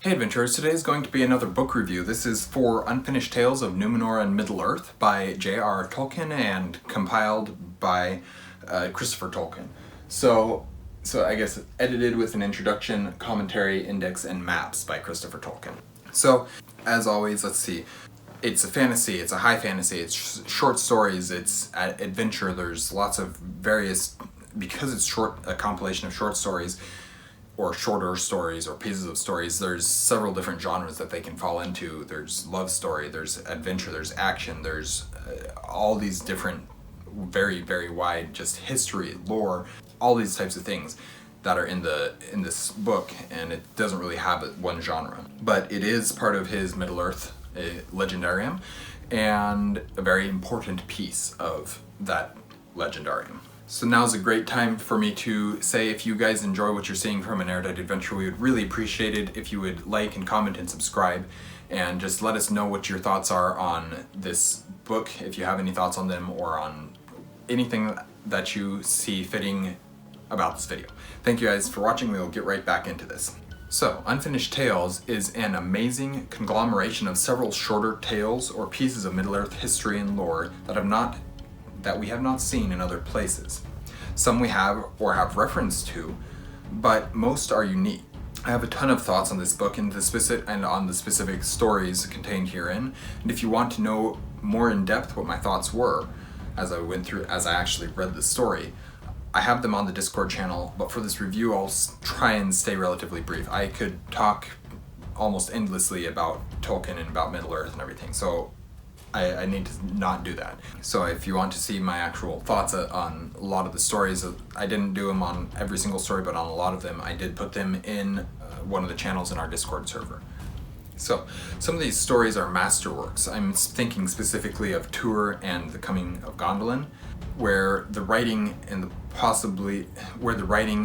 Hey adventurers, today is going to be another book review. This is for Unfinished Tales of Númenor and Middle-earth by J.R.R. Tolkien and compiled by Christopher Tolkien. So I guess edited with an introduction, commentary, index, and maps by Christopher Tolkien. So, as always, let's see. It's a fantasy, it's a high fantasy, it's short stories, it's adventure, there's lots of various, because it's a compilation of short stories, or shorter stories or pieces of stories, there's several different genres that they can fall into. There's love story, there's adventure, there's action, there's all these different, very, very wide, just history, lore, all these types of things that are in this book, and it doesn't really have one genre. But it is part of his Middle-earth legendarium, and a very important piece of that legendarium. So now's a great time for me to say, if you guys enjoy what you're seeing from an Erudite adventure, we would really appreciate it if you would like and comment and subscribe, and just let us know what your thoughts are on this book, if you have any thoughts on them, or on anything that you see fitting about this video. Thank you guys for watching. We'll get right back into this. So, Unfinished Tales is an amazing conglomeration of several shorter tales or pieces of Middle-earth history and lore that we have not seen in other places. Some we have or have reference to, but most are unique. I have a ton of thoughts on this book and on the specific stories contained herein, and if you want to know more in depth what my thoughts were as I actually read the story, I have them on the Discord channel, but for this review I'll try and stay relatively brief. I could talk almost endlessly about Tolkien and about Middle-earth and everything, so I need to not do that. So if you want to see my actual thoughts on a lot of the stories, I didn't do them on every single story, but on a lot of them I did put them in one of the channels in our Discord server. So some of these stories are masterworks. I'm thinking specifically of Tuor and the Coming of Gondolin, where the writing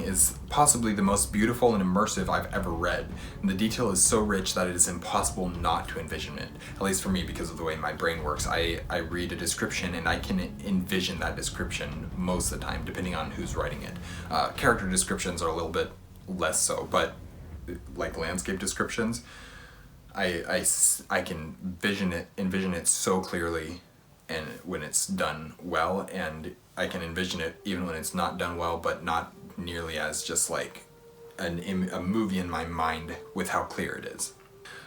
is possibly the most beautiful and immersive I've ever read, and the detail is so rich that it is impossible not to envision it. At least for me, because of the way my brain works. I read a description and I can envision that description most of the time, depending on who's writing it. Character descriptions are a little bit less so, but like landscape descriptions, I can envision it so clearly, and when it's done well, and I can envision it even when it's not done well, but not nearly as just like a movie in my mind with how clear it is.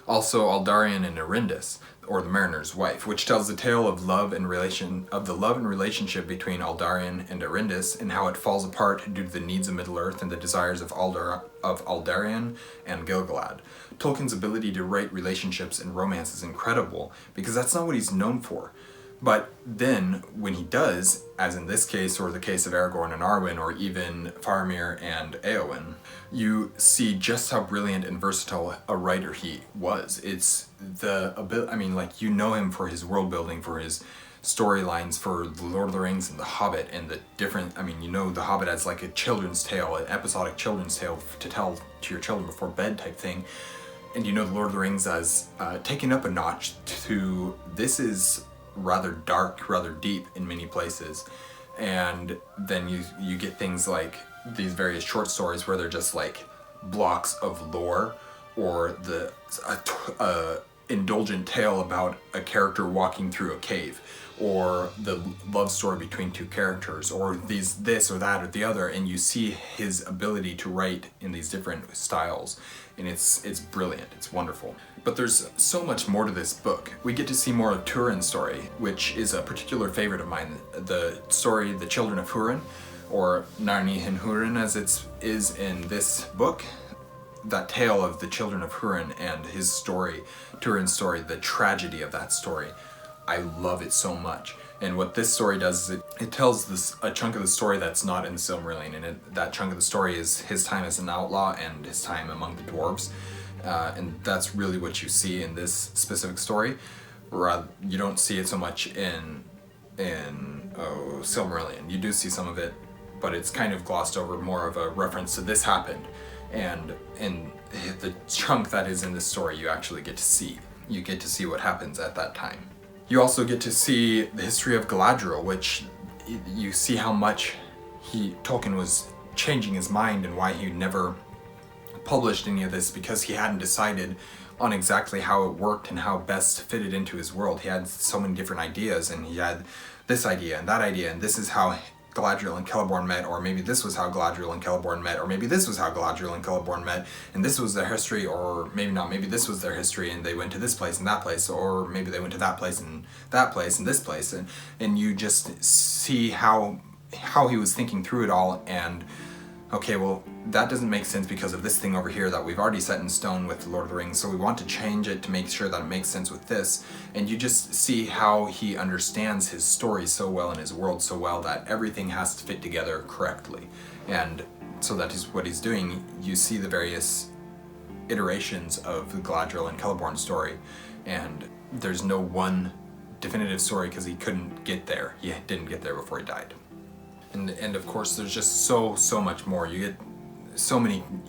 Also, Aldarion and Erindis, or the Mariner's Wife, which tells the tale of the love and relationship between Aldarion and Erindis, and how it falls apart due to the needs of Middle-earth and the desires of Aldarion and Gil-galad. Tolkien's ability to write relationships and romance is incredible, because that's not what he's known for. But then, when he does, as in this case, or the case of Aragorn and Arwen, or even Faramir and Éowyn, you see just how brilliant and versatile a writer he was. It's the ability, you know him for his world building, for his storylines, for The Lord of the Rings and The Hobbit, and the different, you know The Hobbit as like a children's tale, an episodic children's tale to tell to your children before bed type thing. And you know The Lord of the Rings as taken up a notch to, this is rather dark, rather deep in many places, and then you get things like these various short stories where they're just like blocks of lore, or the indulgent tale about a character walking through a cave, or the love story between two characters, or this or that or the other, and you see his ability to write in these different styles, and it's brilliant, it's wonderful. But there's so much more to this book. We get to see more of Turin's story, which is a particular favorite of mine. The story, The Children of Hurin, or Narni hin Hurin as it is in this book. That tale of the Children of Hurin and his story, Turin's story, the tragedy of that story. I love it so much. And what this story does is it tells a chunk of the story that's not in the Silmarillion, and that chunk of the story is his time as an outlaw and his time among the dwarves. And that's really what you see in this specific story. You don't see it so much in Silmarillion. You do see some of it, but it's kind of glossed over, more of a reference to this happened. And in the chunk that is in this story, you actually get to see. You get to see what happens at that time. You also get to see the history of Galadriel, which you see how much Tolkien was changing his mind, and why he never published any of this because he hadn't decided on exactly how it worked and how best to fit it into his world. He had so many different ideas, and he had this idea and that idea, and this is how Galadriel and Celeborn met, or maybe this was how Galadriel and Celeborn met, or maybe this was how Galadriel and Celeborn met, and this was their history, or maybe not, maybe this was their history and they went to this place and that place, or maybe they went to that place and this place, and you just see how he was thinking through it all, and okay, well, that doesn't make sense because of this thing over here that we've already set in stone with Lord of the Rings, so we want to change it to make sure that it makes sense with this. And you just see how he understands his story so well and his world so well that everything has to fit together correctly. And so that is what he's doing. You see the various iterations of the Galadriel and Celeborn story, and there's no one definitive story because he couldn't get there. He didn't get there before he died. And of course, there's just so much more. You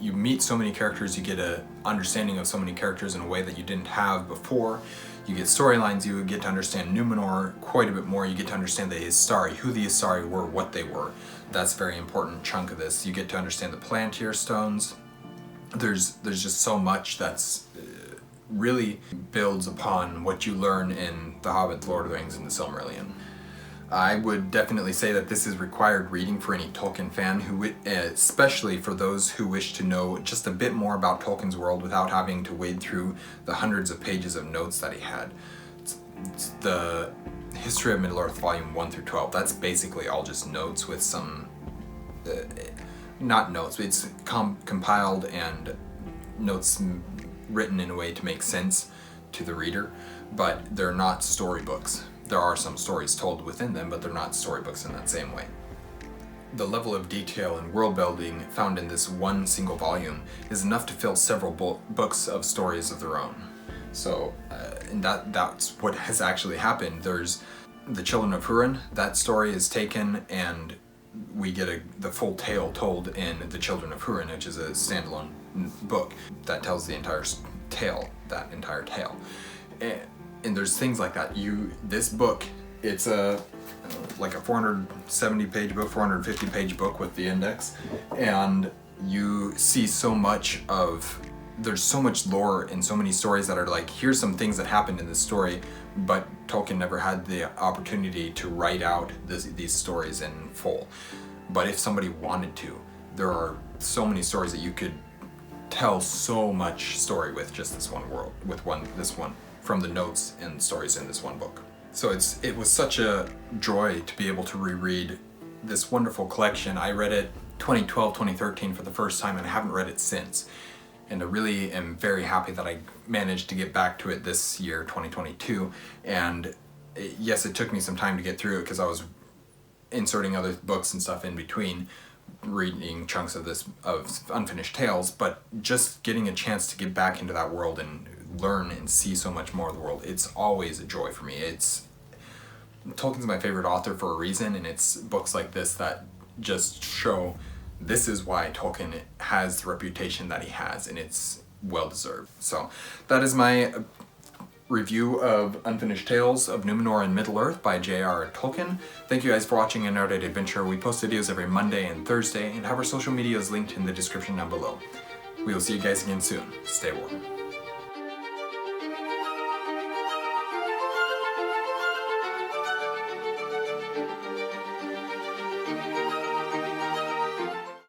meet so many characters, you get a understanding of so many characters in a way that you didn't have before. You get storylines, you get to understand Númenor quite a bit more. You get to understand the Istari, who the Istari were, what they were. That's a very important chunk of this. You get to understand the Palantir stones. There's just so much that's really builds upon what you learn in The Hobbit, The Lord of the Rings, and the Silmarillion. I would definitely say that this is required reading for any Tolkien fan, especially for those who wish to know just a bit more about Tolkien's world without having to wade through the hundreds of pages of notes that he had. It's the History of Middle-earth Volume 1 through 12. That's basically all just notes with some... not notes, it's compiled and notes written in a way to make sense to the reader, but they're not storybooks. There are some stories told within them, but they're not storybooks in that same way. The level of detail and world building found in this one single volume is enough to fill several books of stories of their own. So, and that's what has actually happened. There's the Children of Húrin. That story is taken, and we get the full tale told in the Children of Húrin, which is a standalone book that tells the entire tale, that entire tale. And there's things like that. This book, it's like a 470 page book, 450 page book with the index, and you see there's so much lore and so many stories that are like, here's some things that happened in this story, but Tolkien never had the opportunity to write out these stories in full. But if somebody wanted to, there are so many stories that you could tell so much story with just this one world, this one from the notes and stories in this one book. So it was such a joy to be able to reread this wonderful collection. I read it 2012, 2013 for the first time, and I haven't read it since. And I really am very happy that I managed to get back to it this year, 2022. And yes, it took me some time to get through it because I was inserting other books and stuff in between, reading chunks of Unfinished Tales, but just getting a chance to get back into that world and learn and see so much more of the world, it's always a joy for me. Tolkien's my favorite author for a reason, and it's books like this that just show this is why Tolkien has the reputation that he has, and it's well deserved. So that is my review of Unfinished Tales of Númenor and Middle-earth by J.R.R. Tolkien. Thank you guys for watching an Erudite Adventure. We post videos every Monday and Thursday, and have our social medias linked in the description down below. We will see you guys again soon. Stay warm.